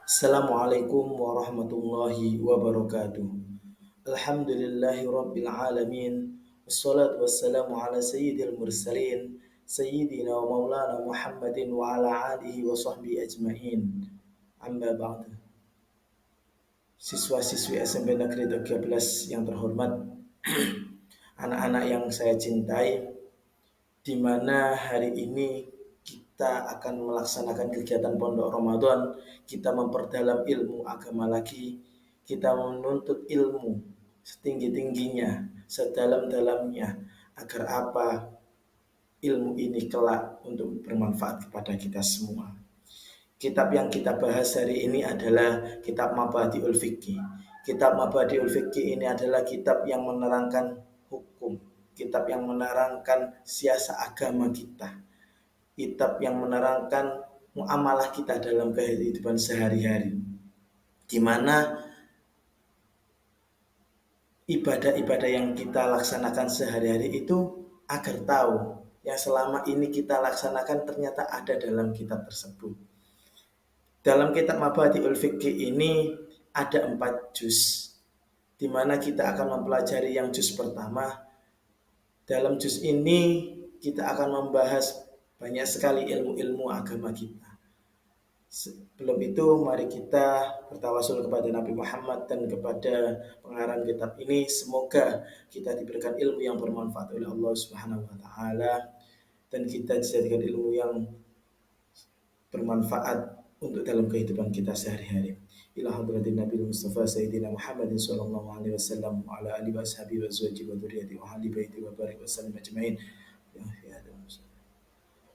Assalamualaikum warahmatullahi wabarakatuh. Alhamdulillahi rabbil alamin. Wassalatu wassalamu ala sayyidil mursalin. Sayyidina wa maulana Muhammadin wa ala alihi wa sahbihi ajma'in. Amma ba'du. Siswa-siswi SMP Negeri 13 yang terhormat, anak-anak yang saya cintai, di mana hari ini kita akan melaksanakan kegiatan Pondok Ramadan, kita memperdalam ilmu agama lagi, kita menuntut ilmu setinggi-tingginya, sedalam-dalamnya, agar apa? Ilmu ini kelak untuk bermanfaat kepada kita semua. Kitab yang kita bahas hari ini adalah kitab Mabadi'ul Fiqih. Kitab Mabadi'ul Fiqih ini adalah kitab yang menerangkan hukum, kitab yang menerangkan siasat agama kita, kitab yang menerangkan muamalah kita dalam kehidupan sehari-hari, di mana ibadah-ibadah yang kita laksanakan sehari-hari itu agar tahu yang selama ini kita laksanakan ternyata ada dalam kitab tersebut. Dalam kitab Mabadi'ul Fiqih ini ada 4 juz, di mana kita akan mempelajari yang juz pertama. Dalam juz ini kita akan membahas banyak sekali ilmu-ilmu agama kita. Sebelum itu mari kita bertawasul kepada Nabi Muhammad dan kepada pengarang kitab ini. Semoga kita diberikan ilmu yang bermanfaat oleh Allah Subhanahu wa taala dan kita dijadikan ilmu yang bermanfaat untuk dalam kehidupan kita sehari-hari. Ila hadratin Nabi Mustafa Sayyidina Muhammadin sallallahu alaihi wasallam wa ala alihi washabihi wa zawjihi wa dzurriyyatihi wa ahli baiti wa barik wa sallim ajmain.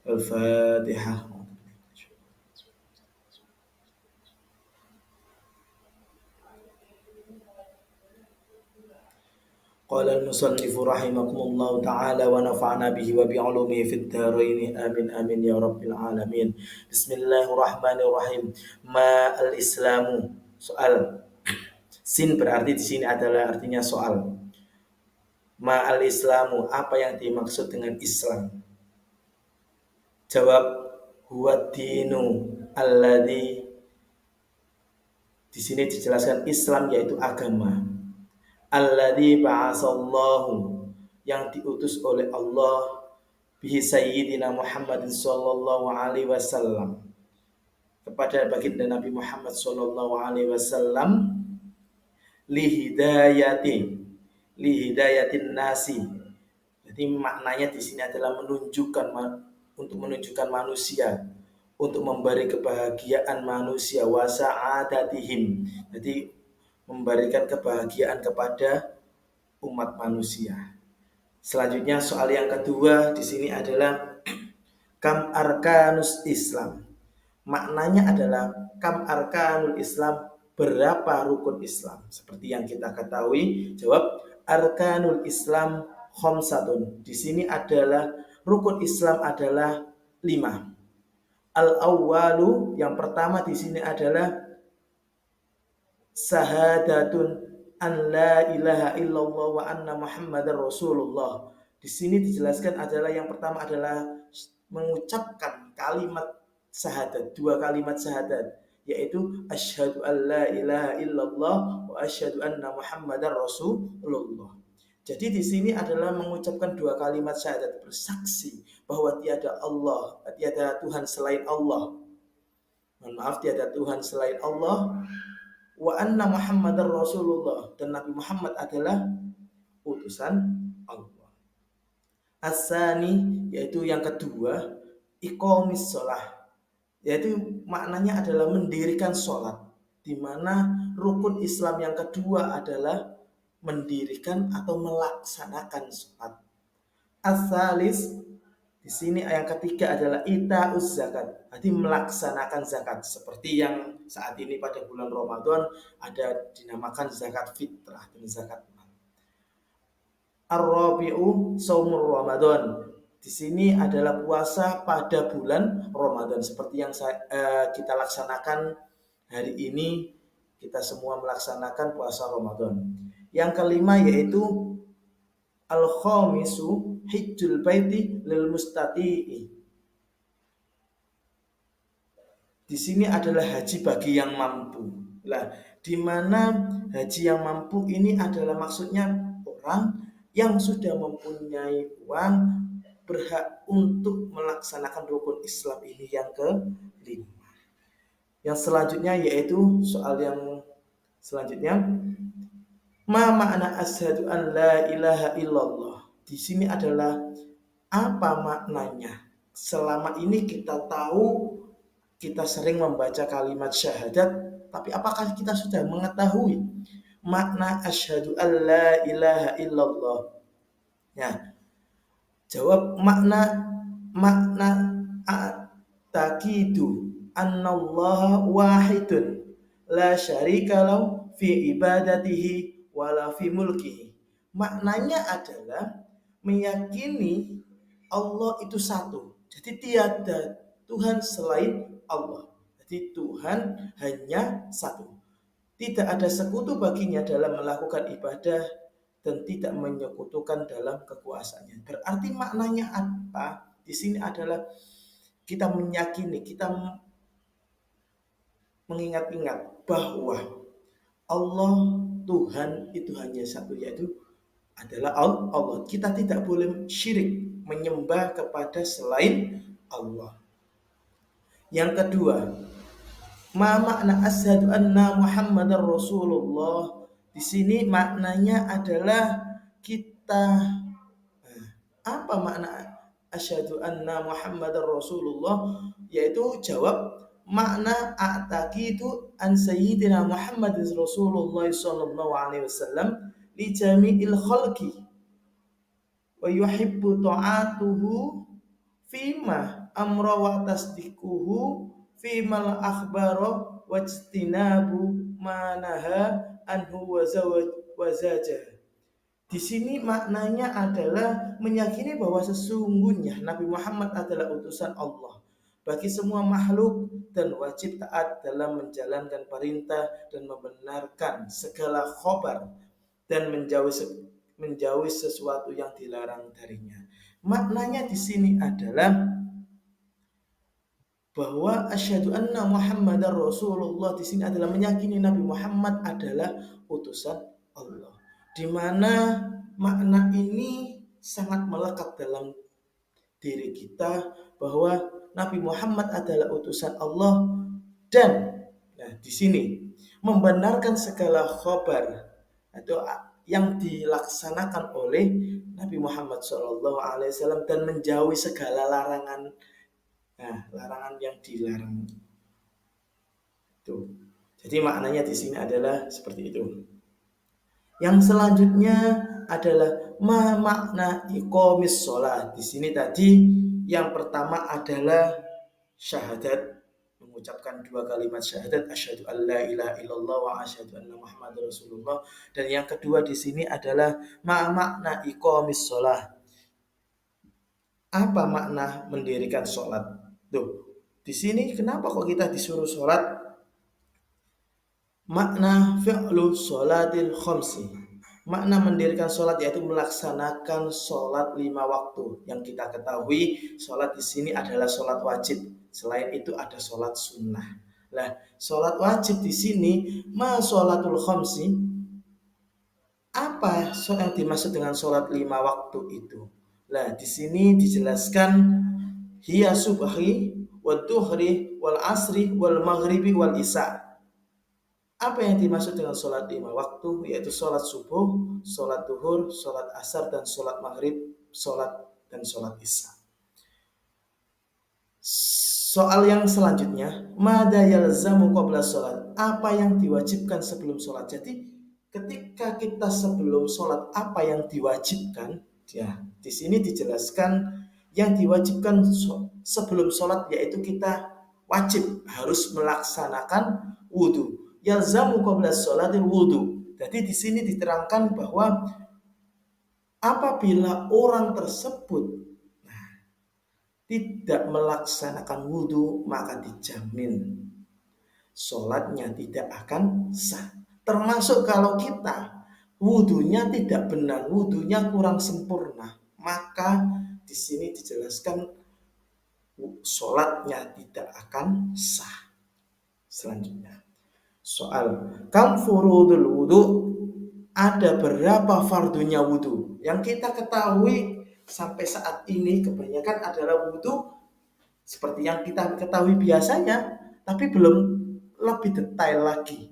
Al-Fatihah. قال المصنف رحمكم الله تعالى ونفعنا به وبعلومه في الدارين آمين آمين يا رب العالمين. بسم الله الرحمن الرحيم. ما الإسلام. Soal. Sin berarti di sini adalah artinya soal. Ma al-Islamu, apa yang dimaksud dengan Islam? Jawab, huwa dinu alladzi. Di sini dijelaskan Islam yaitu agama. Alladzi ba'asallahu, yang diutus oleh Allah, bihi sayyidina Muhammadin sallallahu alaihi wasallam, kepada baginda Nabi Muhammad sallallahu alaihi wasallam, lihidayatin nasi. Jadi maknanya di sini adalah untuk menunjukkan manusia, untuk memberi kebahagiaan manusia, wasa'adatihim. Jadi memberikan kebahagiaan kepada umat manusia. Selanjutnya soal yang kedua di sini adalah kam arkanus Islam. Maknanya adalah kam arkanul Islam, berapa rukun Islam? Seperti yang kita ketahui, jawab arkanul Islam khamsatun. Di sini adalah rukun Islam adalah 5. Al-awwalu, yang pertama di sini adalah sahadatun an la ilaha illallah wa anna muhammadar rasulullah. Di sini dijelaskan adalah yang pertama adalah mengucapkan kalimat syahadat, 2 kalimat syahadat, yaitu asyhadu an la ilaha illallah wa asyhadu anna muhammadar rasulullah. Jadi di sini adalah mengucapkan 2 kalimat syahadat, bersaksi bahwa tiada Tuhan selain Allah. Tiada Tuhan selain Allah, wa anna muhammadar rasulullah, dan Nabi Muhammad adalah utusan Allah. As-sani, yaitu yang kedua, iqamis shalah, yaitu maknanya adalah mendirikan sholat, di mana rukun Islam yang kedua adalah mendirikan atau melaksanakan sholat. As-salis, di sini yang ketiga adalah ita'uz zakat, jadi melaksanakan zakat, seperti yang saat ini pada bulan Ramadan ada dinamakan zakat fitrah dan zakat mal. Ar-rabi'u shaumur Ramadan, di sini adalah puasa pada bulan Ramadan, seperti yang kita laksanakan hari ini, kita semua melaksanakan puasa Ramadan. Yang kelima yaitu al-khamisu hijjul baiti lil mustati'i. di sini adalah haji bagi yang mampu. Lah, di mana haji yang mampu ini adalah maksudnya orang yang sudah mempunyai uang berhak untuk melaksanakan rukun Islam ini yang kelima. Yang selanjutnya yaitu soal yang selanjutnya, ma makna asyhadu an la ilaha illallah. Di sini adalah apa maknanya? Selama ini kita tahu, kita sering membaca kalimat syahadat, tapi apakah kita sudah mengetahui makna asyhadu an la ilaha illallah? Ya, jawab makna takidu annallaha wahidun la syarika lahu fi ibadatihi wala fi mulkihi. Maknanya adalah meyakini Allah itu satu. Jadi tiada Tuhan selain Allah. Jadi Tuhan hanya satu. Tidak ada sekutu baginya dalam melakukan ibadah dan tidak menyekutukan dalam kekuasaannya. Berarti maknanya apa? Di sini adalah kita meyakini, kita mengingat-ingat bahwa Allah Tuhan itu hanya satu, yaitu adalah Allah. Kita tidak boleh syirik menyembah kepada selain Allah. Yang kedua, ma makna asyhadu anna Muhammadar Rasulullah. Di sini maknanya adalah kita, apa makna asyhadu anna Muhammadar Rasulullah? Yaitu jawab makna a'taqidu an sayyidina Muhammad Rasulullah sallallahu alaihi wasallam li jami'il khalqi wa yuhibbu ta'atuhu fima amra wa tasdiquhu fima akhbara wajtinabu manaha anhu wa zaja. Di sini maknanya adalah meyakini bahwa sesungguhnya Nabi Muhammad adalah utusan Allah bagi semua makhluk dan wajib taat dalam menjalankan perintah dan membenarkan segala khobar dan menjauhi sesuatu yang dilarang darinya. Maknanya di sini adalah bahwa asyhadu anna Muhammadar Rasulullah di sini adalah meyakini Nabi Muhammad adalah utusan Allah. Di mana makna ini sangat melekat dalam diri kita bahwa Nabi Muhammad adalah utusan Allah dan di sini membenarkan segala khabar atau yang dilaksanakan oleh Nabi Muhammad SAW dan menjauhi segala larangan, larangan yang dilarang. Tuh. Jadi maknanya di sini adalah seperti itu. Yang selanjutnya adalah makna iqamis sholat. Di sini tadi yang pertama adalah syahadat, mengucapkan dua kalimat syahadat, asyhadu an la ilaha illallah wa asyhadu anna Muhammadar Rasulullah. Dan yang kedua di sini adalah makna iqamis sholat. Apa makna mendirikan sholat? Tuh, di sini kenapa kok kita disuruh sholat? Makna fi'lu sholatil khamsi. Makna mendirikan sholat yaitu melaksanakan sholat 5 waktu. Yang kita ketahui sholat di sini adalah sholat wajib. Selain itu ada sholat sunnah. Nah, sholat wajib di sini sholatul khamsi. Apa yang dimaksud dengan sholat 5 waktu itu? Nah, di sini dijelaskan hiya subhi wal duhri wal asri wal maghribi wal isya. Apa yang dimaksud dengan sholat 5 waktu? Yaitu sholat subuh, sholat duhur, sholat asar, dan sholat maghrib, dan sholat isya. Soal yang selanjutnya, mada yalzamu qabla sholat. Apa yang diwajibkan sebelum sholat? Jadi ketika kita sebelum sholat, apa yang diwajibkan? Ya, di sini dijelaskan yang diwajibkan sebelum sholat yaitu kita wajib harus melaksanakan wudhu. Yalzamu qabla sholatil wudu. Jadi di sini diterangkan bahwa apabila orang tersebut tidak melaksanakan wudu, maka dijamin sholatnya tidak akan sah. Termasuk kalau kita wudunya tidak benar, wudunya kurang sempurna, maka di sini dijelaskan sholatnya tidak akan sah. Selanjutnya, soal kam furudul wudu, ada berapa fardunya wudu? Yang kita ketahui sampai saat ini kebanyakan adalah wudu seperti yang kita ketahui biasanya, tapi belum lebih detail lagi.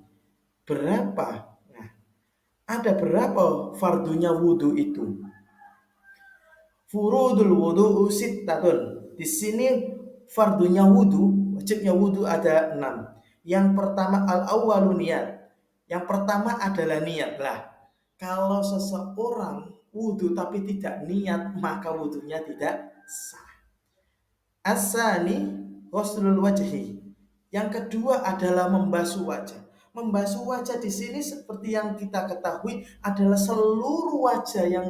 Berapa? Nah, ada berapa fardunya wudu itu? Furudul wudu sittatun. Di sini fardunya wudu, wajibnya wudu ada 6. Yang pertama al-awwalu niat. Yang pertama adalah niat. Lah, kalau seseorang wudu tapi tidak niat, maka wudunya tidak sah. Asani ghuslul wajhi. Yang kedua adalah membasuh wajah. Membasuh wajah di sini seperti yang kita ketahui adalah seluruh wajah yang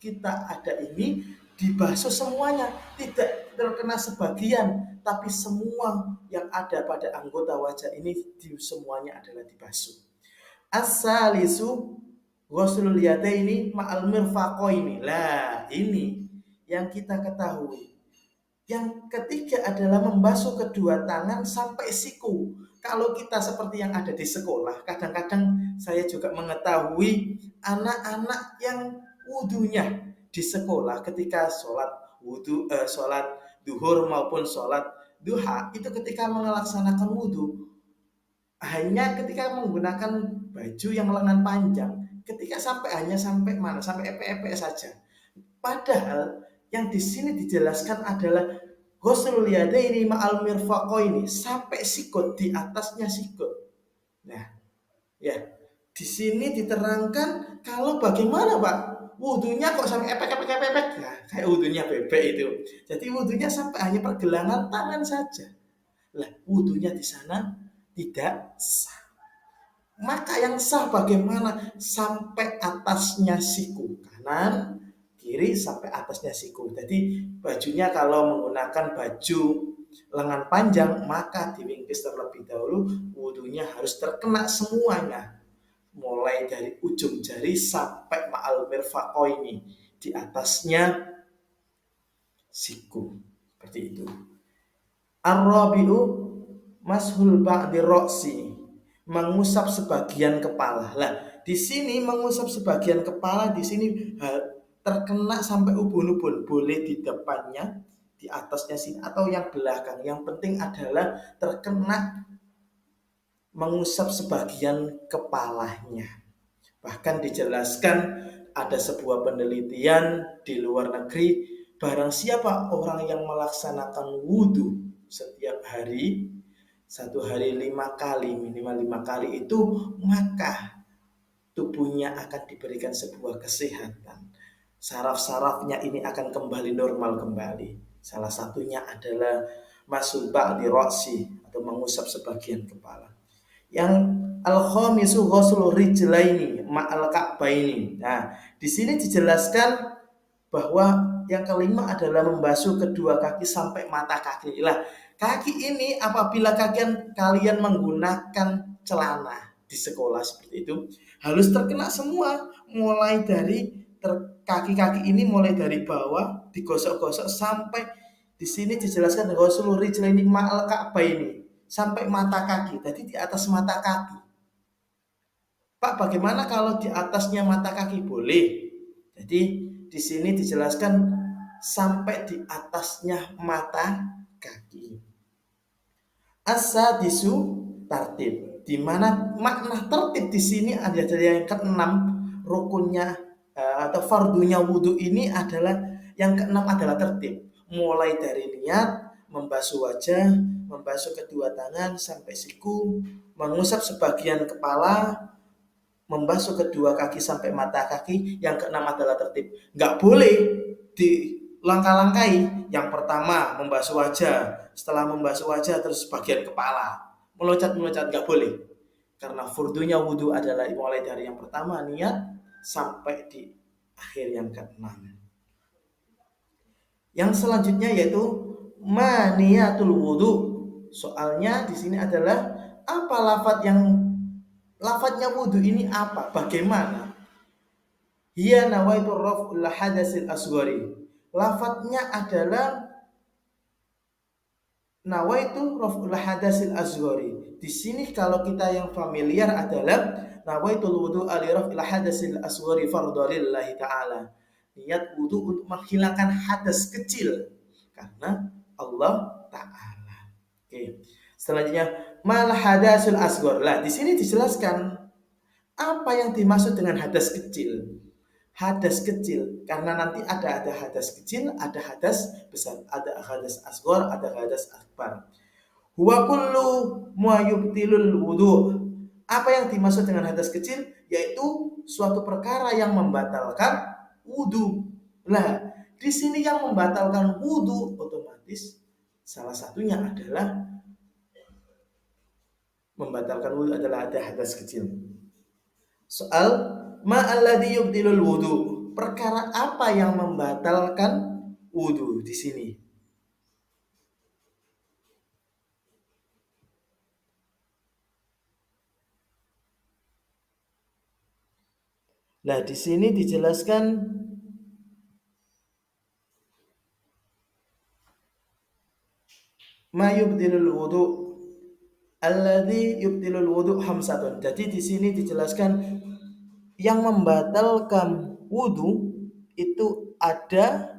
kita ada ini dibasuh semuanya, tidak terkena sebagian, tapi semua yang ada pada anggota wajah ini semuanya adalah dibasuh. As-salisu ghuslul yadaini ma'al mirfaqaini. Lah, ini yang kita ketahui. Yang ketiga adalah membasuh kedua tangan sampai siku. Kalau kita seperti yang ada di sekolah, kadang-kadang saya juga mengetahui anak-anak yang wudunya di sekolah ketika sholat duhur maupun sholat duha, itu ketika melaksanakan wudu hanya ketika menggunakan baju yang lengan panjang, ketika hanya sampai mana, sampai epek-epek saja. Padahal yang di sini dijelaskan adalah ghuslul yadaini ma'al mirfaqaini, sampai sikut, di atasnya sikut. Nah, ya, di sini diterangkan kalau bagaimana Pak? Wudunya kok sampai epek-epek. Nah, kayak wudunya bebek itu. Jadi wudunya sampai hanya pergelangan tangan saja. Lah, wudunya di sana tidak sah. Maka yang sah bagaimana? Sampai atasnya siku kanan, kiri sampai atasnya siku. Jadi bajunya kalau menggunakan baju lengan panjang maka diwingkis terlebih dahulu, wudunya harus terkena semuanya. Mulai dari ujung jari sampai ma'al mirfaqaini, di atasnya siku. Seperti itu. Ar-rabi'u mashul ba'di roksi, mengusap sebagian kepala. Lah, di sini mengusap sebagian kepala di sini terkena sampai ubun-ubun, boleh di depannya, di atasnya sini atau yang belakang. Yang penting adalah terkena mengusap sebagian kepalanya. Bahkan dijelaskan ada sebuah penelitian di luar negeri, barang siapa orang yang melaksanakan wudhu setiap hari, 1 hari 5 kali, minimal 5 kali itu, maka tubuhnya akan diberikan sebuah kesehatan. Saraf-sarafnya ini akan kembali normal kembali. Salah satunya adalah masul ba'di ra'si, atau mengusap sebagian kepala. Yang al-khamisu ghuslu rijlaini ma'al ka'baini. Nah, di sini dijelaskan bahwa yang kelima adalah membasuh kedua kaki sampai mata kaki. Lah, kaki ini apabila kalian menggunakan celana di sekolah seperti itu, harus terkena semua, mulai dari kaki-kaki ini mulai dari bawah digosok-gosok sampai di sini dijelaskan ghuslu rijlaini ma'al ka'baini, sampai mata kaki. Jadi di atas mata kaki. Pak, bagaimana kalau di atasnya mata kaki? Boleh. Jadi di sini dijelaskan sampai di atasnya mata kaki. As-sadisu tartib, di mana makna tertib di sini ada yang keenam, rukunnya atau fardunya wudhu ini adalah yang keenam adalah tertib. Mulai dari niat, membasuh wajah, membasuh kedua tangan sampai siku, mengusap sebagian kepala, membasuh kedua kaki sampai mata kaki. Yang keenam adalah tertib. Nggak boleh dilangkah-langkai. Yang pertama membasuh wajah, setelah membasuh wajah terus bagian kepala, meloncat-meloncat, nggak boleh. Karena furdunya wudhu adalah mulai dari yang pertama niat sampai di akhir yang keenam. Yang selanjutnya yaitu maniyatul wudhu. Soalnya di sini adalah apa lafadznya wudhu ini apa? Bagaimana? Hiya nawaitu raf'ul hadasil asghari. Lafadznya adalah nawaitu raf'ul hadasil asghari. Di sini kalau kita yang familiar adalah nawaitul wudu ali raf'il hadasil asghari fardhu lillahi ta'ala. Niat wudu untuk menghilangkan hadas kecil karena Allah Ta'ala. Oke. Selanjutnya mal hadasul asghar. Lah, di sini dijelaskan apa yang dimaksud dengan hadas kecil. Hadas kecil karena nanti ada hadas kecil, ada hadas besar, ada hadas asghar, ada hadas akbar. Huwa kullu ma yubtilul wudu. Apa yang dimaksud dengan hadas kecil? Yaitu suatu perkara yang membatalkan wudu. Nah, di sini yang membatalkan wudu otomatis salah satunya adalah membatalkan wudu adalah ada hadas kecil. Soal ma alladhi yubtilul wudu. Perkara apa yang membatalkan wudu di sini? Nah, di sini dijelaskan ma yubtilul wudu alladhi yubtilul wudu hamsatun. Jadi di sini dijelaskan yang membatalkan wudu itu ada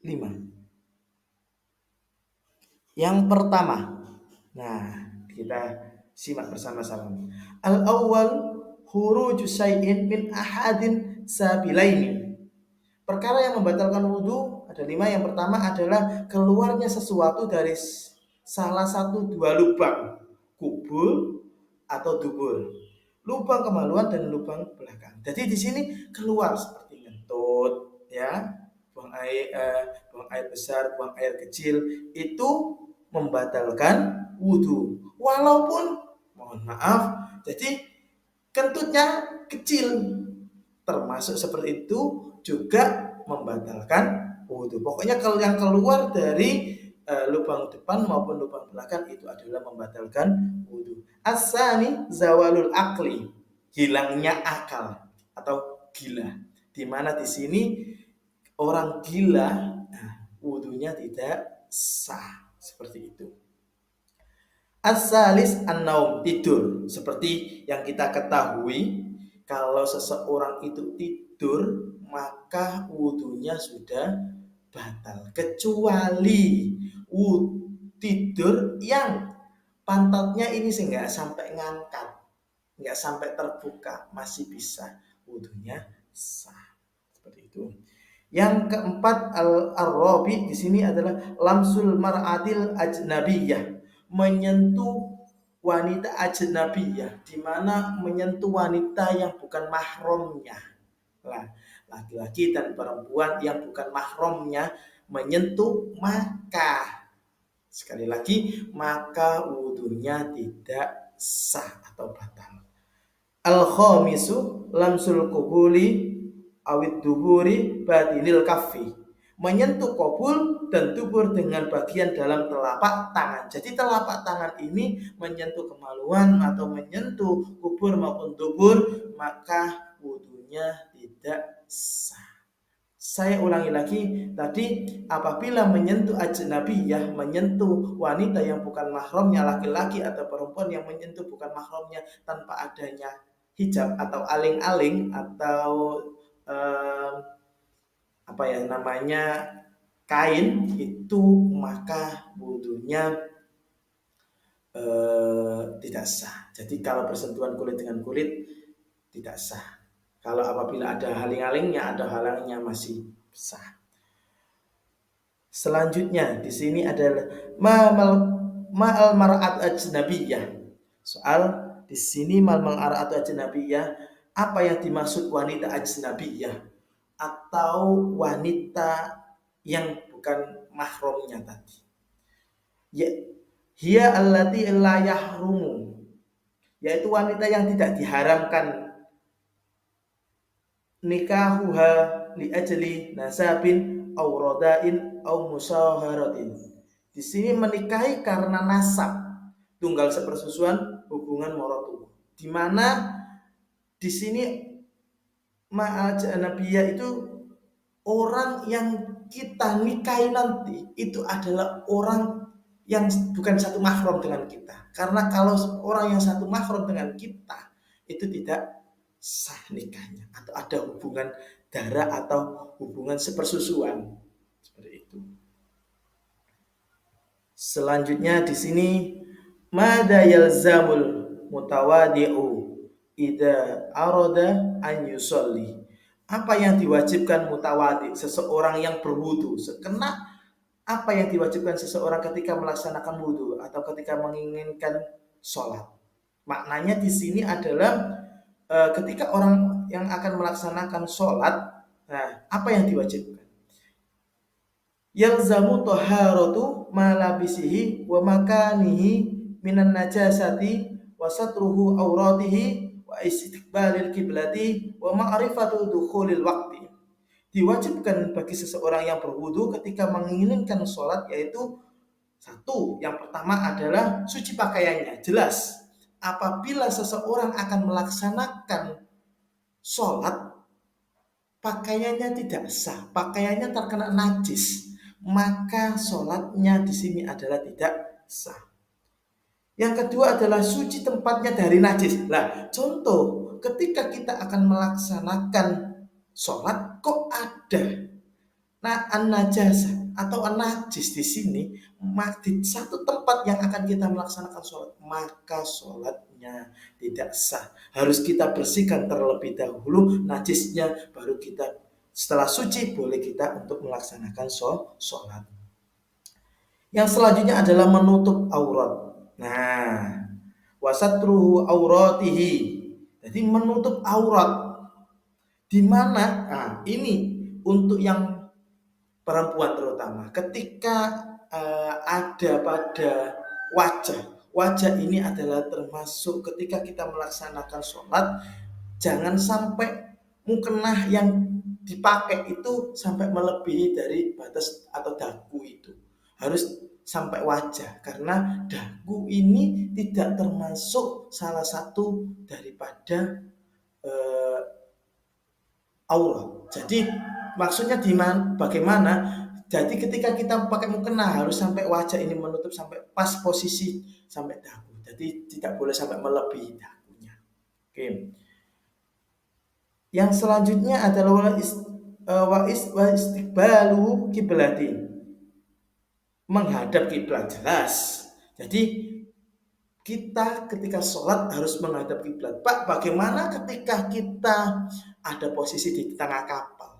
5. Yang pertama, nah kita simak bersama-sama. Al-awwal khuruju syai'in min ahadin sabilaini. Perkara yang membatalkan wudhu ada 5. Yang pertama adalah keluarnya sesuatu dari salah satu dua lubang, kubul atau dubur. Lubang kemaluan dan lubang belakang. Jadi di sini keluar seperti ngentut, ya, buang air besar, buang air kecil, itu membatalkan wudhu. Walaupun, mohon maaf, jadi kentutnya kecil, termasuk seperti itu juga membatalkan wudhu. Pokoknya kalau yang keluar dari lubang depan maupun lubang belakang itu adalah membatalkan wudhu. Asani zawalul akli, hilangnya akal atau gila. Di mana di sini orang gila, wudhunya tidak sah seperti itu. As-salis an-naum, tidur. Seperti yang kita ketahui, kalau seseorang itu tidur, maka wudhunya sudah batal. Kecuali tidur yang pantatnya ini nggak sampai ngangkat, nggak sampai terbuka, masih bisa wudhunya sah. Seperti itu. Yang keempat al-rabi di sini adalah lamsul mar'atil ajnabiyah, menyentuh wanita ajnabiyah, di mana menyentuh wanita yang bukan mahramnya. Lah, laki-laki dan perempuan yang bukan mahramnya menyentuh, maka sekali lagi maka wudhunya tidak sah atau batal. Al-khamisu lamsul kubuli awid duburi batinil kafi, menyentuh kobul dan dubur dengan bagian dalam telapak tangan. Jadi telapak tangan ini menyentuh kemaluan atau menyentuh kubur maupun dubur, maka wudhunya tidak sah. Saya ulangi lagi, tadi apabila menyentuh ajnabiyah, menyentuh wanita yang bukan mahramnya, laki-laki atau perempuan yang menyentuh bukan mahramnya tanpa adanya hijab atau aling-aling atau apa ya namanya kain, itu maka wudhunya tidak sah. Jadi kalau bersentuhan kulit dengan kulit tidak sah. Kalau apabila ada haling-halingnya, ada halangnya masih sah. Selanjutnya di sini adalah ma'al mar'at ajnabiyah. Soal di sini mal mar'at ajnabiyah, apa yang dimaksud wanita ajnabiyah atau wanita yang bukan mahramnya tadi? Ya, hiya allati la yahrumu, yaitu wanita yang tidak diharamkan nikahuha li ajli nasabin aw radain aw musaharatin. Di sini menikahi karena nasab, tunggal sepersusuan, hubungan morotu. Di mana di sini ma'ajnabiyah itu orang yang kita nikahi nanti itu adalah orang yang bukan satu mahram dengan kita. Karena kalau orang yang satu mahram dengan kita itu tidak sah nikahnya atau ada hubungan darah atau hubungan sepersusuan seperti itu. Selanjutnya di sini mada yalzamul mutawadi'u ida arada an yusolli. Apa yang diwajibkan mutawadi, seseorang yang berwudu? Apa yang diwajibkan seseorang ketika melaksanakan wudu atau ketika menginginkan sholat? Maknanya di sini adalah ketika orang yang akan melaksanakan sholat, nah apa yang diwajibkan? Yalzamu taharatu malabisihi wa makanihi minan najasati wa satruhu auratihi wa istiqbalil kiblati wa ma'rifatu dukhulil waqti. Diwajibkan bagi seseorang yang berwudu ketika menginginkan sholat, yaitu satu, yang pertama adalah suci pakaiannya. Jelas apabila seseorang akan melaksanakan sholat pakaiannya tidak sah, pakaiannya terkena najis, maka sholatnya di sini adalah tidak sah. Yang kedua adalah suci tempatnya dari najis. Nah, contoh ketika kita akan melaksanakan sholat kok ada an-najasa atau an-najis di sini, di satu tempat yang akan kita melaksanakan sholat, maka sholatnya tidak sah. Harus kita bersihkan terlebih dahulu najisnya, baru kita setelah suci boleh kita untuk melaksanakan sholat. Yang selanjutnya adalah menutup aurat. Nah, wasatruhu auratihi. Jadi menutup aurat. Di mana? Nah, ini untuk yang perempuan terutama. Ketika ada pada wajah ini adalah termasuk ketika kita melaksanakan sholat, jangan sampai mukena yang dipakai itu sampai melebihi dari batas atau dagu itu. Harus sampai wajah, karena dagu ini tidak termasuk salah satu daripada aurat. Jadi maksudnya bagaimana? Jadi ketika kita pakai mukena harus sampai wajah ini menutup sampai pas posisi sampai dagu. Jadi tidak boleh sampai melebihi dagunya. Oke. Yang selanjutnya adalah wa istiqbalu kiblati. Menghadap kiblat, jelas. Jadi kita ketika sholat harus menghadap kiblat. Pak, bagaimana ketika kita ada posisi di tengah kapal?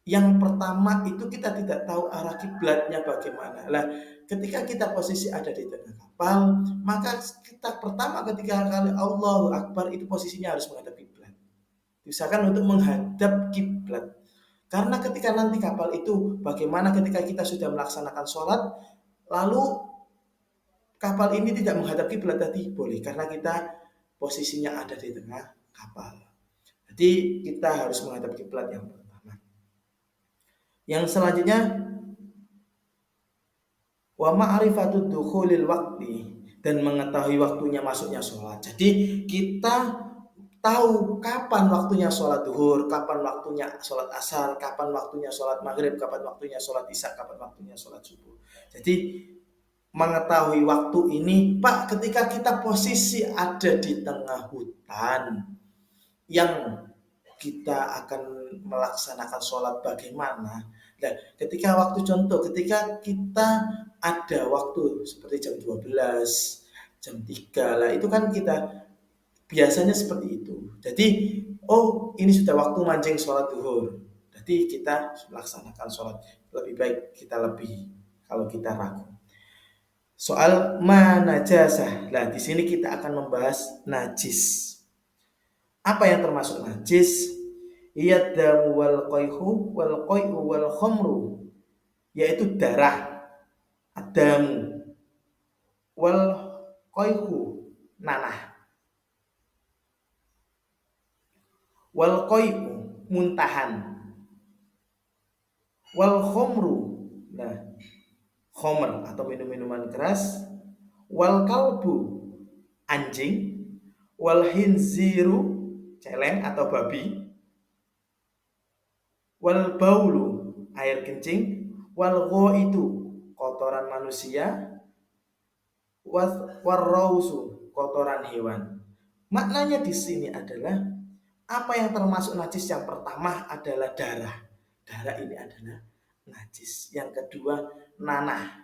Yang pertama itu kita tidak tahu arah kiblatnya bagaimana. Lah, ketika kita posisi ada di tengah kapal, maka kita pertama ketika kali Allahu Akbar itu posisinya harus menghadap kiblat. Misalkan untuk menghadap kiblat. Karena ketika nanti kapal itu, bagaimana ketika kita sudah melaksanakan sholat, lalu kapal ini tidak menghadap kiblat tadi, boleh karena kita posisinya ada di tengah kapal. Jadi kita harus menghadap kiblat yang pertama. Yang selanjutnya, wa ma'rifatu dukhulil waqti, dan mengetahui waktunya masuknya sholat. Jadi kita tahu kapan waktunya sholat duhur, kapan waktunya sholat asar, kapan waktunya sholat maghrib, kapan waktunya sholat isya, kapan waktunya sholat subuh. Jadi mengetahui waktu ini, Pak, ketika kita posisi ada di tengah hutan yang kita akan melaksanakan sholat bagaimana? Nah, ketika waktu contoh, ketika kita ada waktu seperti jam 12, jam 3 lah, itu kan kita biasanya seperti itu. Jadi, oh ini sudah waktu mancing sholat duhur. Jadi kita melaksanakan sholat. Lebih baik kita lebih kalau kita ragu. Soal manajasah. Nah, di sini kita akan membahas najis. Apa yang termasuk najis? Iyadamu wal qayhu wal qayhu wal khomru, yaitu darah, adamu, wal qayhu, nanah, wal qayhu, muntahan, wal khomru, nah khomer atau minum-minuman keras, wal kalbu, anjing, wal hinziru, celeng atau babi, wal baulu, air kencing, wal ghaitu, kotoran manusia, warrausu, kotoran hewan. Maknanya di sini adalah apa yang termasuk najis. Yang pertama adalah darah. Darah ini adalah najis. Yang kedua nanah.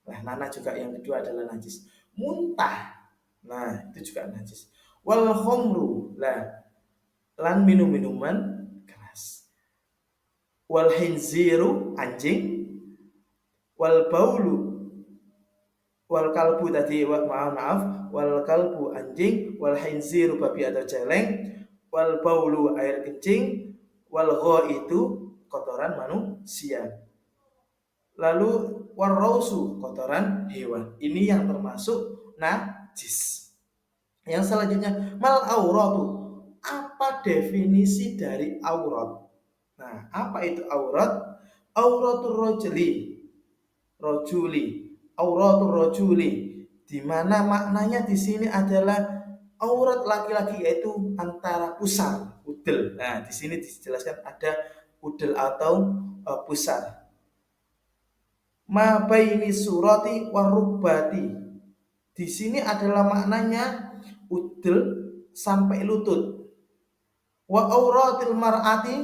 Nah, nanah juga yang kedua adalah najis. Muntah. Nah, itu juga najis. Wal khomru. Lah, lan minum-minuman keras. Wal hinziru, anjing. Wal baulu, wal kalbu tadi, maaf, wal kalbu anjing, wal hinziru babi atau celeng, wal baulu air kencing, wal itu kotoran manusia. Lalu warrausu, kotoran hewan. Ini yang termasuk najis. Yang selanjutnya mal auratu. Apa definisi dari aurat? Nah, apa itu aurat? Auratul auratul rojuli, di mana maknanya di sini adalah aurat laki-laki, yaitu antara pusar, udel. Nah, di sini dijelaskan ada udel atau pusar. Ma baini surati warubati. Di sini adalah maknanya udel sampai lutut. Wa auratil mar'ati,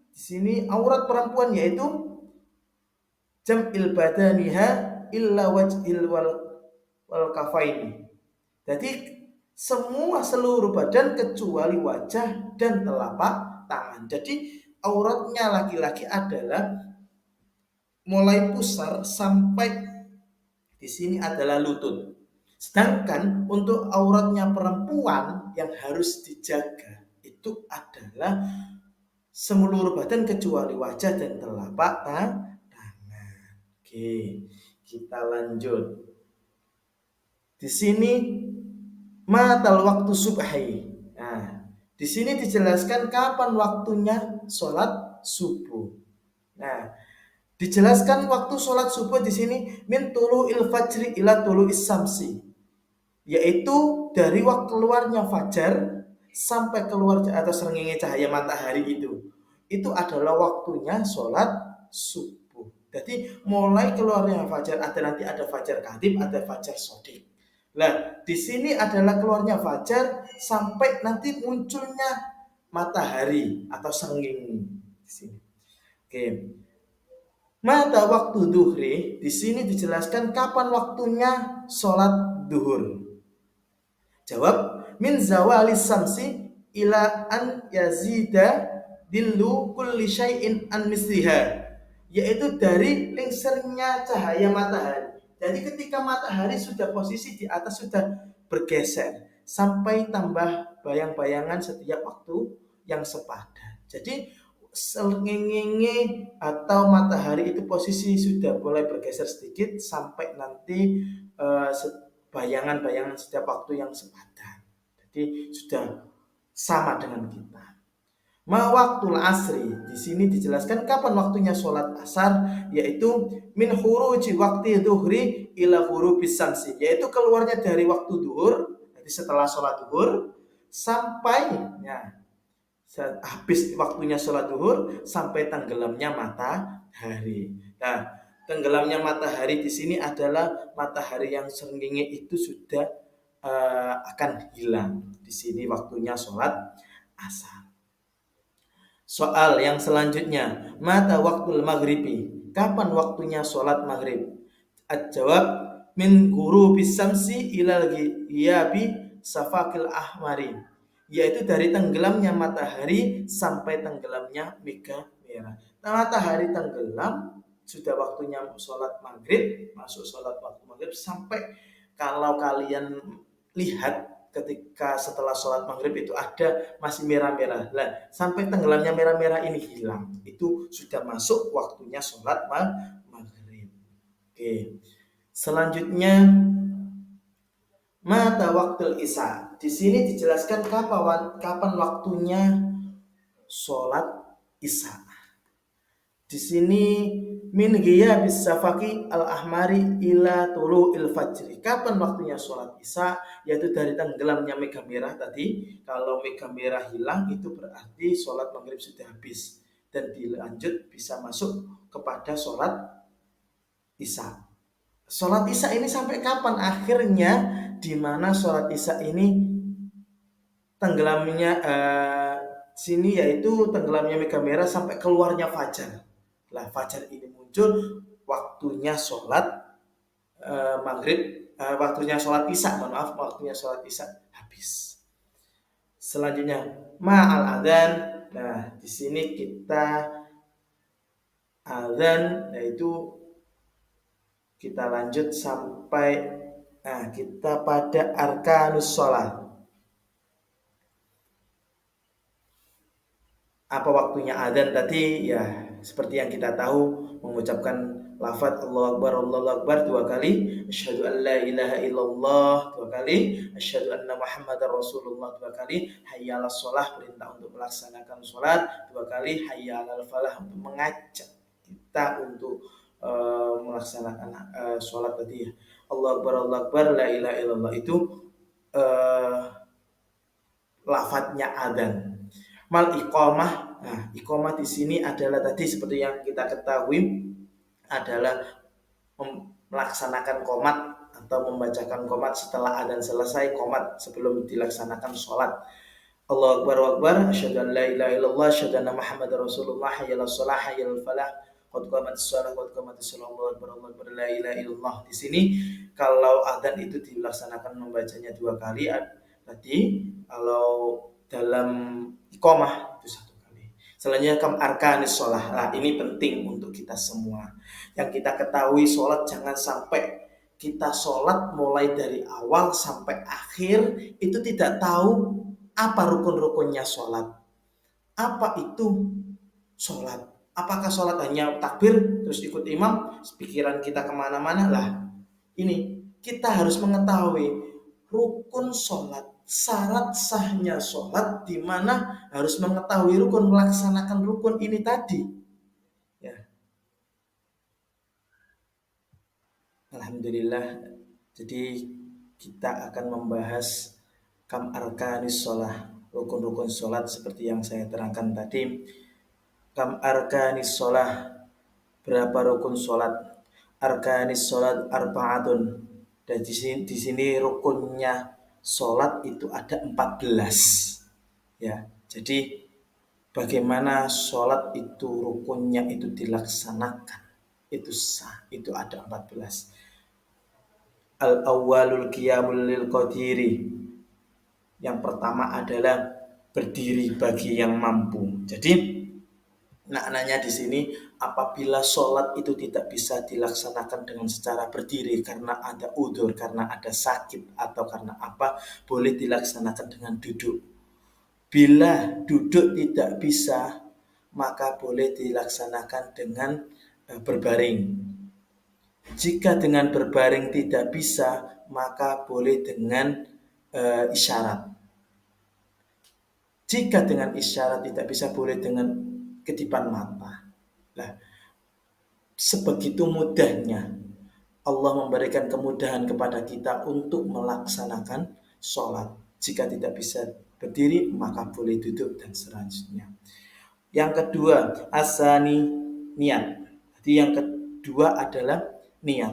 di sini aurat perempuan yaitu jam'il badaniha illa wajhil wal kafaini. Jadi semua seluruh badan kecuali wajah dan telapak tangan. Jadi auratnya laki-laki adalah mulai pusar sampai di sini adalah lutut. Sedangkan untuk auratnya perempuan yang harus dijaga itu adalah seluruh badan kecuali wajah dan telapak tangan. Oke, kita lanjut. Di sini matal waktu subhi. Nah, di sini dijelaskan kapan waktunya sholat subuh. Nah, dijelaskan waktu sholat subuh di sini min tulu'il fajri ila tulu'is samsi, yaitu dari waktu keluarnya fajar sampai keluar atau srengenge cahaya matahari itu adalah waktunya sholat subuh. Jadi mulai keluarnya fajar, ada fajar katib, ada fajar sodik. Nah, di sini adalah keluarnya fajar sampai nanti munculnya matahari atau srengenge di sini. Oke. Mata waktu duhri, di sini dijelaskan kapan waktunya sholat duhur. Jawab, min zawali samsi ila an yazida dillu kulli syai'in an misliha, yaitu dari lingsernya cahaya matahari. Jadi ketika matahari sudah posisi di atas, sudah bergeser sampai tambah bayang-bayangan setiap waktu yang sepadan. Jadi selengenge atau matahari itu posisi sudah mulai bergeser sedikit sampai nanti bayangan-bayangan setiap waktu yang sepadan. Jadi sudah sama dengan kita. Ma waktul asri, di sini dijelaskan kapan waktunya sholat asar, yaitu min huruji waktu duhri ila hurubis samsi, yaitu keluarnya dari waktu duhur, jadi setelah sholat duhur sampai habis waktunya sholat duhur sampai tenggelamnya matahari. Nah, tenggelamnya matahari di sini adalah matahari yang srengenge itu sudah akan hilang. Di sini waktunya sholat asar. Soal yang selanjutnya, mata waktu maghribi, kapan waktunya sholat maghrib? Jawab, min ghurubis samsi ilal ghiyabi safakil ahmari, yaitu dari tenggelamnya matahari sampai tenggelamnya mega merah. Nah, matahari tenggelam sudah waktunya sholat maghrib, masuk sholat waktu maghrib, sampai kalau kalian lihat ketika setelah sholat maghrib itu ada masih merah-merah. Nah, sampai tenggelamnya merah-merah ini hilang, itu sudah masuk waktunya sholat maghrib. Oke. Selanjutnya mata waktu isya. Di sini dijelaskan kapan waktunya sholat isya. Di sini min ghiyabis safaqi al-ahmari ila tulu'il fajri. Kapan waktunya sholat isya? Yaitu dari tenggelamnya mega merah tadi. Kalau mega merah hilang itu berarti sholat maghrib sudah habis dan dilanjut bisa masuk kepada sholat isya. Sholat isya ini sampai kapan? Akhirnya di mana sholat isya ini tenggelamnya sini yaitu tenggelamnya mega merah sampai keluarnya fajar. Lah fajar ini muncul, waktunya sholat maghrib, waktunya sholat isya, mohon maaf, waktunya sholat isya habis. Selanjutnya ma'al adzan. Nah, di sini kita adzan, yaitu kita lanjut sampai kita pada arkanus sholat. Apa waktunya adzan tadi? Ya, seperti yang kita tahu, mengucapkan lafaz Allahu Akbar 2 kali, asyhadu an la ilaha illallah 2 kali, asyhadu anna Muhammadar Rasulullah 2 kali, hayya 'alas shalah, perintah untuk melaksanakan salat 2 kali, hayya 'alal falah, untuk mengajak kita untuk melaksanakan salat tadi ya. Allahu Akbar, la ilaha illallah itu lafadznya adzan. Mal iqamah. Nah, iqamah di sini adalah tadi seperti yang kita ketahui adalah melaksanakan qomat atau membacakan qomat setelah adzan selesai, qomat sebelum dilaksanakan sholat. Allahu Akbar, Akbar, asyhadu an la ilaha illallah, asyhadu anna Muhammadar Rasulullah, hayya 'alas shalah, hayya 'alal falah, qad qamatis shalah, qad qamatis shalah, Allahu Akbar, la ilaha illallah. Di sini kalau adzan itu dilaksanakan membacanya 2 kali tadi, kalau dalam iqamah itu 1 kali. Selanjutnya kam arkanis sholah. Nah, ini penting untuk kita semua. Yang kita ketahui, sholat jangan sampai kita sholat mulai dari awal sampai akhir itu tidak tahu apa rukun-rukunnya sholat. Apa itu sholat? Apakah sholat hanya takbir terus ikut imam, pikiran kita kemana-mana? Lah, ini kita harus mengetahui rukun sholat, syarat sahnya sholat, di mana harus mengetahui rukun, melaksanakan rukun ini tadi. Ya. Alhamdulillah. Jadi kita akan membahas kam arkanis sholat, rukun-rukun sholat seperti yang saya terangkan tadi. Kam arkanis sholat, berapa rukun sholat? Arkanis sholat arba'atun. Dan di sini rukunnya sholat itu ada 14. Ya, jadi bagaimana sholat itu rukunnya itu dilaksanakan, itu sah, itu ada 14. Al-awwalul qiyamul lil qadiri. Yang pertama adalah berdiri bagi yang mampu. Jadi maknanya di sini, apabila sholat itu tidak bisa dilaksanakan dengan secara berdiri karena ada udzur, karena ada sakit atau karena apa, boleh dilaksanakan dengan duduk. Bila duduk tidak bisa, maka boleh dilaksanakan dengan berbaring. Jika dengan berbaring tidak bisa, maka boleh dengan isyarat. Jika dengan isyarat tidak bisa, boleh dengan kedipan mata. Nah, sebegitu mudahnya Allah memberikan kemudahan kepada kita untuk melaksanakan sholat. Jika tidak bisa berdiri, maka boleh duduk dan selanjutnya. Yang kedua, asani, niat. Jadi yang kedua adalah niat.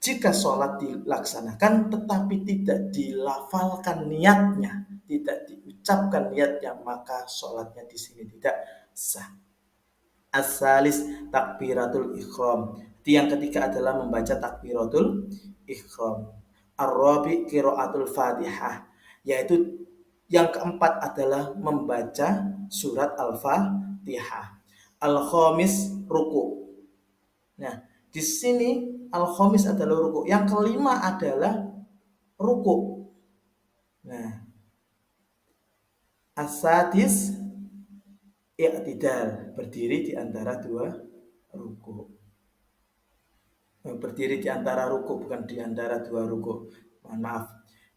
Jika sholat dilaksanakan tetapi tidak dilafalkan niatnya, tidak diucapkan niatnya, maka sholatnya di sini tidak sah. Asalis takbiratul ikhram. Yang ketiga adalah membaca takbiratul ikhram. Ar-rabi qiraatul Fatihah, yaitu yang keempat adalah membaca surat Al-Fatihah. Al-khamis ruku. Nah, di sini al-khamis adalah ruku. Yang kelima adalah ruku. Nah, as-sadis i'tidal, berdiri di antara 2 ruku. Berdiri di antara ruku, bukan di antara 2 ruku. Mohon maaf.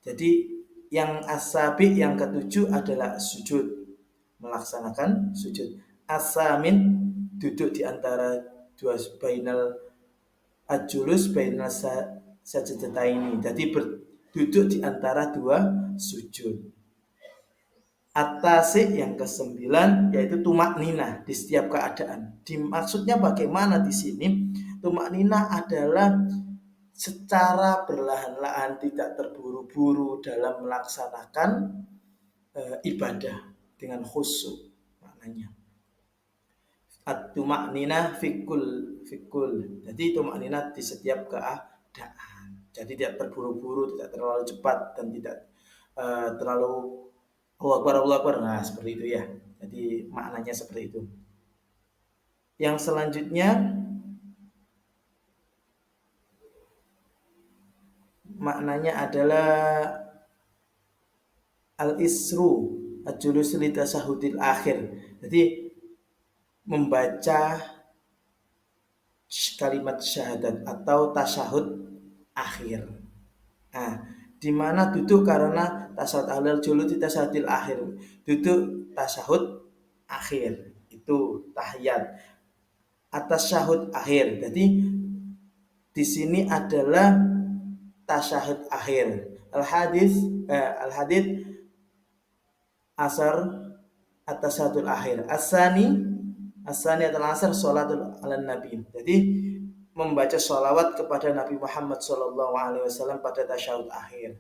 Jadi yang as-sabi, yang ketujuh adalah sujud, melaksanakan sujud. As-samin, duduk di antara 2 bainal ajulus bainal sajdataini. Jadi duduk di antara 2 sujud. At-tasi, yang ke-9, yaitu tumak nina di setiap keadaan. Maksudnya bagaimana di sini? Tumak nina adalah secara perlahan-lahan, tidak terburu-buru dalam melaksanakan ibadah dengan khusyuk maknanya. At-tumaknina fikul. Jadi tumaknina di setiap keadaan. Jadi tidak terburu-buru, tidak terlalu cepat dan tidak terlalu Allahu Akbar. Nah, seperti itu ya. Jadi maknanya seperti itu. Yang selanjutnya maknanya adalah al-isru al-julus li tasahudil akhir. Jadi membaca kalimat syahadat atau tasyahud akhir. Nah, di mana duduk karena tasyahud ahlul julus di tasyahudil akhir. Duduk tasyahud akhir. Itu tahiyat. Atas syahud akhir. Jadi di sini adalah tasyahud akhir. Al-hadith asar atas syahudul akhir. Asani adalah asar sholatul ala nabi. Jadi membaca sholawat kepada Nabi Muhammad SAW pada tasyahud akhir.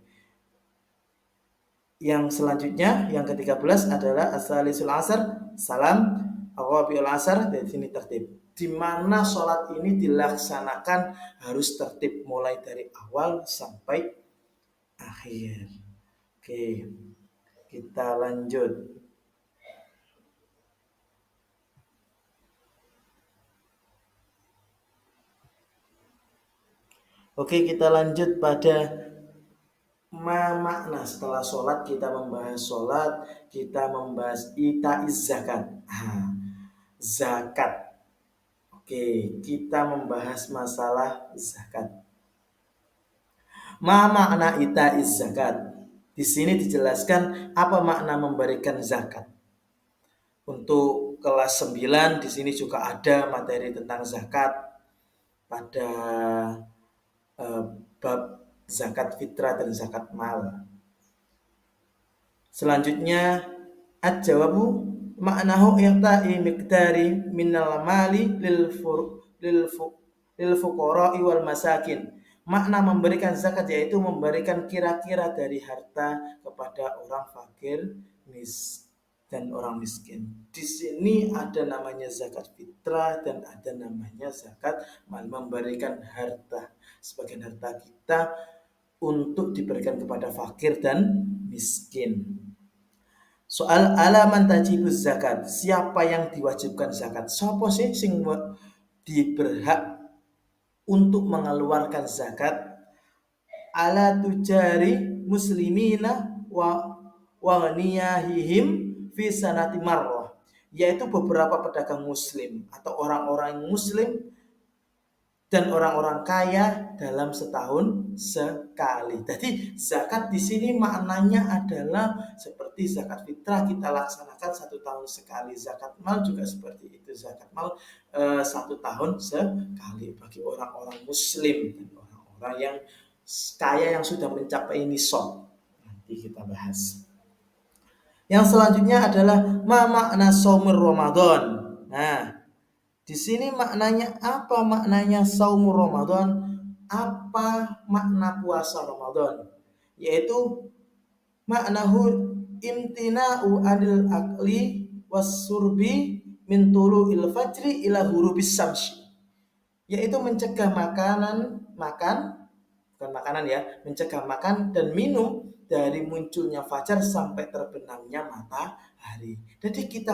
Yang selanjutnya, yang ke-13 adalah as-salisul asar, salam awabiul asar. Dari sini tertib. Di mana sholat ini dilaksanakan harus tertib mulai dari awal sampai akhir. Oke, kita lanjut. Oke, kita lanjut pada makna. Setelah sholat kita membahas sholat, kita membahas itaiz zakat. Zakat. Oke, kita membahas masalah zakat. Makna itaiz zakat. Di sini dijelaskan apa makna memberikan zakat. Untuk kelas 9 di sini juga ada materi tentang zakat pada bab zakat fitrah dan zakat mal. Selanjutnya ad-jawabu maknahu i'ta'i miqdari minal mali lil fuqara'i wal masakin. Makna memberikan zakat yaitu memberikan kira-kira dari harta kepada orang fakir dan orang miskin. Di sini ada namanya zakat fitrah dan ada namanya zakat mal, memberikan harta, sebagian harta kita untuk diberikan kepada fakir dan miskin. Soal alaman tajibus zakat, siapa yang diwajibkan zakat? Siapa sih sing diberhak untuk mengeluarkan zakat? Ala tujari muslimina wa ghaniyahihim fi sanati marrah, yaitu beberapa pedagang muslim atau orang-orang muslim dan orang-orang kaya dalam setahun sekali. Jadi zakat di sini maknanya adalah seperti zakat fitrah kita laksanakan 1 tahun sekali. Zakat mal juga seperti itu. Zakat mal 1 tahun sekali bagi orang-orang muslim dan orang-orang yang kaya yang sudah mencapai nisab. Nanti kita bahas. Yang selanjutnya adalah makna shaumur Ramadan. Nah, di sini maknanya apa? Maknanya saumur Ramadan, apa makna puasa Ramadan? Yaitu maknahu imtina'u adil akli wasurbi min tulu'il fajri ila ghurubis syamsi. Yaitu mencegah mencegah makan dan minum dari munculnya fajar sampai terbenamnya matahari. Jadi kita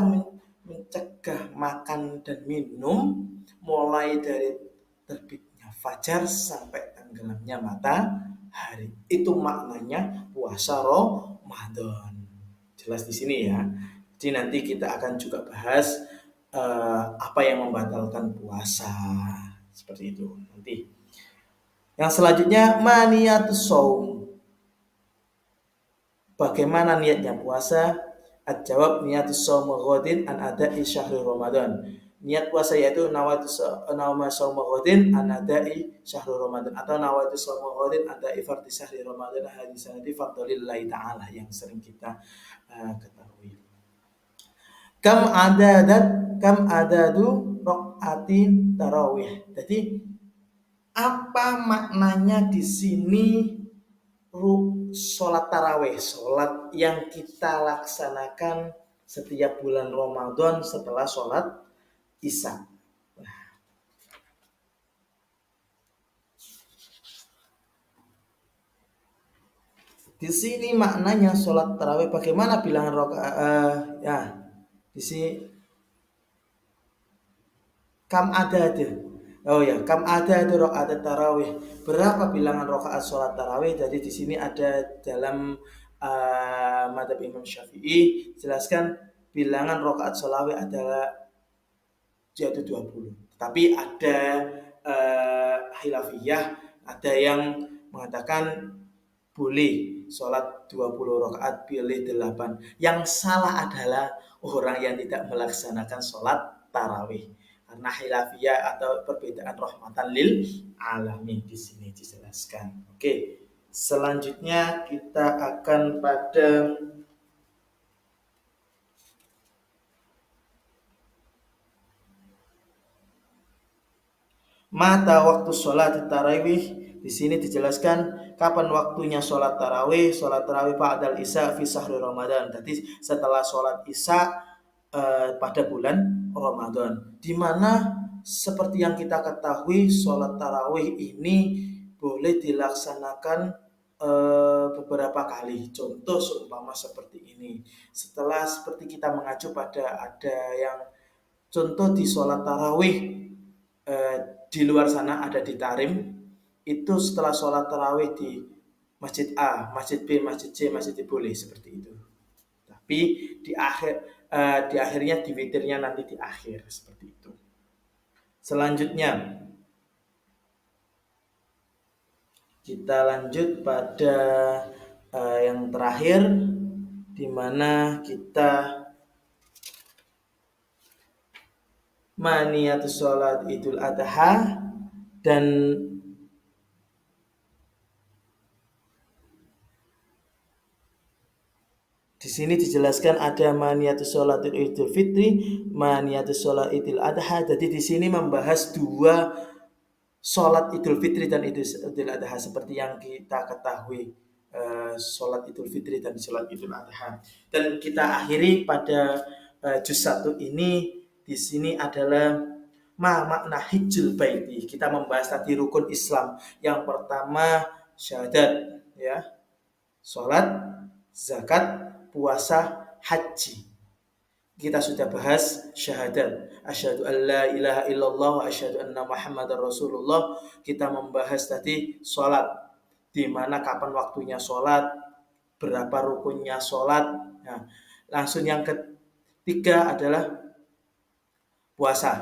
mencegah makan dan minum mulai dari terbitnya fajar sampai tenggelamnya matahari. Itu maknanya puasa Ramadan. Jelas di sini ya. Jadi nanti kita akan juga bahas apa yang membatalkan puasa. Seperti itu nanti. Yang selanjutnya maniyatus shaum. Bagaimana niatnya puasa? Ad-jawab niyatus shaum ghadin an ada'i syahri Ramadan. Niat puasa yaitu nawaitu shaum ghadin an ada'i syahri Ramadan atau nawaitu shaum ghadin an ada'i fardhi syahri Ramadan hadis sanadi fardlillahi ta'ala yang sering kita ketahui. Kam adadu raq'ati tarawih. Jadi Apa maknanya di sini sholat taraweh, sholat yang kita laksanakan setiap bulan Ramadan setelah sholat Isya. Di sini maknanya sholat taraweh, bagaimana bilangan rokaat? Ya, di sini kam ada. Oh ya, kam ada itu rokaat tarawih. Berapa bilangan rokaat sholat tarawih? Jadi di sini ada dalam madhab Imam Syafi'i jelaskan bilangan rokaat sholawih adalah yaitu 20. Tapi ada khilafiyah, ada yang mengatakan boleh sholat 20 rakaat pilih 8. Yang salah adalah orang yang tidak melaksanakan sholat tarawih. Karena khilafiyah atau perbedaan rahmatan lil alamin di sini dijelaskan. Oke, selanjutnya kita akan pada mata waktu sholat tarawih. Di sini dijelaskan kapan waktunya sholat tarawih. Sholat tarawih ba'dal isya fi sahri Ramadan. Jadi setelah sholat isya pada bulan Ramadan. Di mana seperti yang kita ketahui sholat tarawih ini boleh dilaksanakan beberapa kali. Contoh seumpama seperti ini. Setelah seperti kita mengacu pada ada yang contoh di sholat tarawih di luar sana ada di Tarim, itu setelah sholat tarawih di Masjid A, Masjid B, Masjid C, Masjid D boleh seperti itu. Tapi di akhirnya di witirnya nanti di akhir seperti itu. Selanjutnya kita lanjut pada yang terakhir, di mana kita maniatus sholat Idul Adha, dan di sini dijelaskan ada maniatus sholat Idul Fitri, maniatus sholat Idul Adha. Jadi di sini membahas dua sholat Idul Fitri dan Idul Adha seperti yang kita ketahui, sholat Idul Fitri dan sholat Idul Adha. Dan kita akhiri pada juz 1 ini. Di sini adalah makna hijjul baiti. Kita membahas tadi rukun Islam. Yang pertama syahadat, ya, sholat, zakat, puasa, haji. Kita sudah bahas syahadat, asyhadu an la ilaha illallah wa asyhadu anna muhammadar rasulullah. Kita membahas tadi sholat, di mana kapan waktunya sholat, berapa rukunnya sholat. Nah, langsung yang ketiga adalah puasa.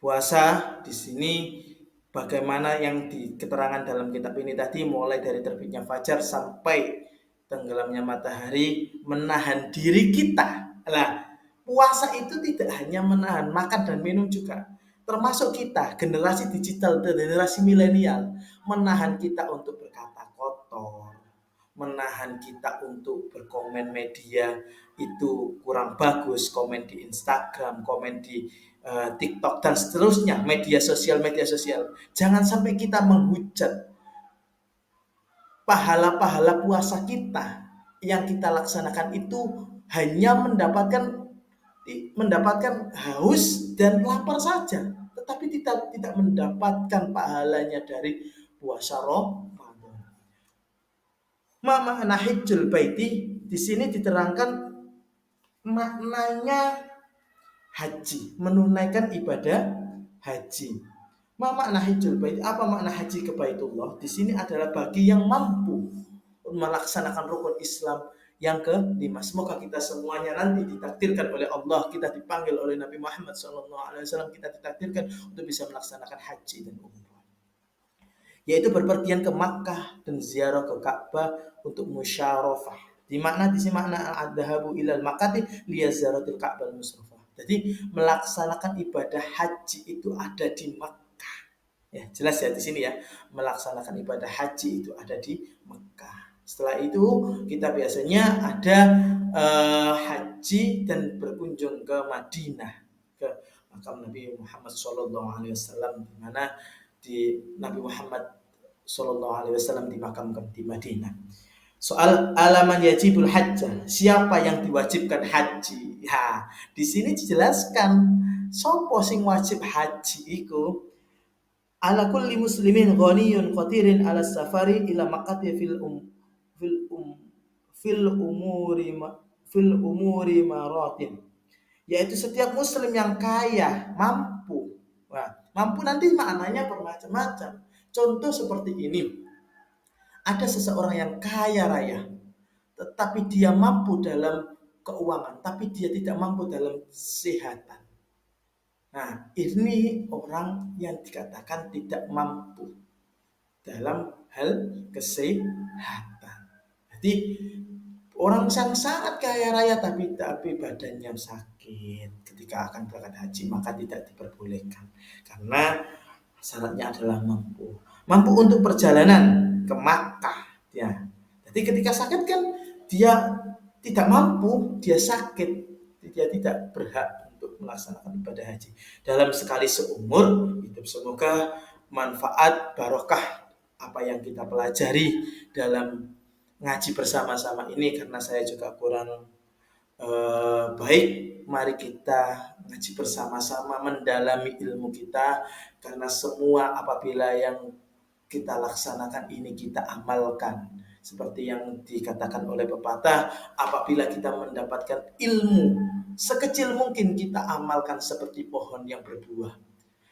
Puasa di sini bagaimana yang di keterangan dalam kitab ini tadi, mulai dari terbitnya fajar sampai tenggelamnya matahari, menahan diri kita. Lah, puasa itu tidak hanya menahan makan dan minum juga, termasuk kita generasi digital, generasi milenial, menahan kita untuk berkata kotor, menahan kita untuk berkomen media itu kurang bagus, komen di Instagram, komen di TikTok dan seterusnya, media sosial. Jangan sampai kita menghujat pahala-pahala puasa kita yang kita laksanakan itu hanya mendapatkan haus dan lapar saja, tetapi tidak mendapatkan pahalanya dari puasa Ramadan. Makna hijjul baiti di sini diterangkan maknanya haji, menunaikan ibadah haji. Makna hijjul bait, apa makna haji ke Baitullah? Di sini adalah bagi yang mampu melaksanakan rukun Islam yang kelima. Semoga kita semuanya nanti ditakdirkan oleh Allah, kita dipanggil oleh Nabi Muhammad SAW, kita ditakdirkan untuk bisa melaksanakan haji dan umrah, yaitu berpergian ke Makkah dan ziarah ke Ka'bah untuk musyarafah. Di makna di sini makna adhabu ilal makati liyazaratil Ka'bah musrafah. Jadi melaksanakan ibadah haji itu ada di Makkah. Ya, jelas ya di sini ya, melaksanakan ibadah haji itu ada di Mekah. Setelah itu kita biasanya ada haji dan berkunjung ke Madinah, ke makam Nabi Muhammad SAW, di mana di Nabi Muhammad Shallallahu Alaihi Wasallam dimakamkan di Madinah. Soal alaman yajibul hajjah, siapa yang diwajibkan haji? Ya, di sini dijelaskan sopo sing wajib haji iku ala kulli muslimin ghaniyun qatirin ala safari ila maqati fil um fil umuri fil umuri maratin, yaitu setiap muslim yang kaya mampu. Wah, mampu nanti maknanya bermacam-macam. Contoh seperti ini, ada seseorang yang kaya raya tetapi dia mampu dalam keuangan tapi dia tidak mampu dalam kesehatan. Nah, ini orang yang dikatakan tidak mampu dalam hal kesehatan. Jadi orang yang sangat kaya raya tapi badannya sakit ketika akan berangkat haji, maka tidak diperbolehkan karena syaratnya adalah mampu. Mampu untuk perjalanan ke Makkah ya. Jadi ketika sakit kan dia tidak mampu, dia sakit, dia tidak berhak untuk melaksanakan ibadah haji. Dalam sekali seumur hidup, semoga manfaat barokah apa yang kita pelajari dalam ngaji bersama-sama ini, karena saya juga kurang baik. Mari kita ngaji bersama-sama, mendalami ilmu kita, karena semua apabila yang kita laksanakan ini kita amalkan. Seperti yang dikatakan oleh pepatah, apabila kita mendapatkan ilmu sekecil mungkin kita amalkan seperti pohon yang berbuah.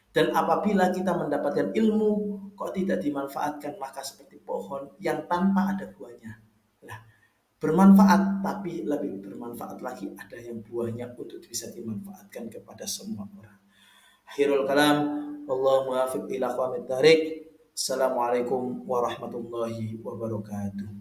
Dan apabila kita mendapatkan ilmu kok tidak dimanfaatkan, maka seperti pohon yang tanpa ada buahnya. Nah, bermanfaat tapi lebih bermanfaat lagi ada yang buahnya untuk bisa dimanfaatkan kepada semua orang. Akhirul kalam, Allahu muwaffiq ila aqwamit thariq. Assalamualaikum warahmatullahi wabarakatuh.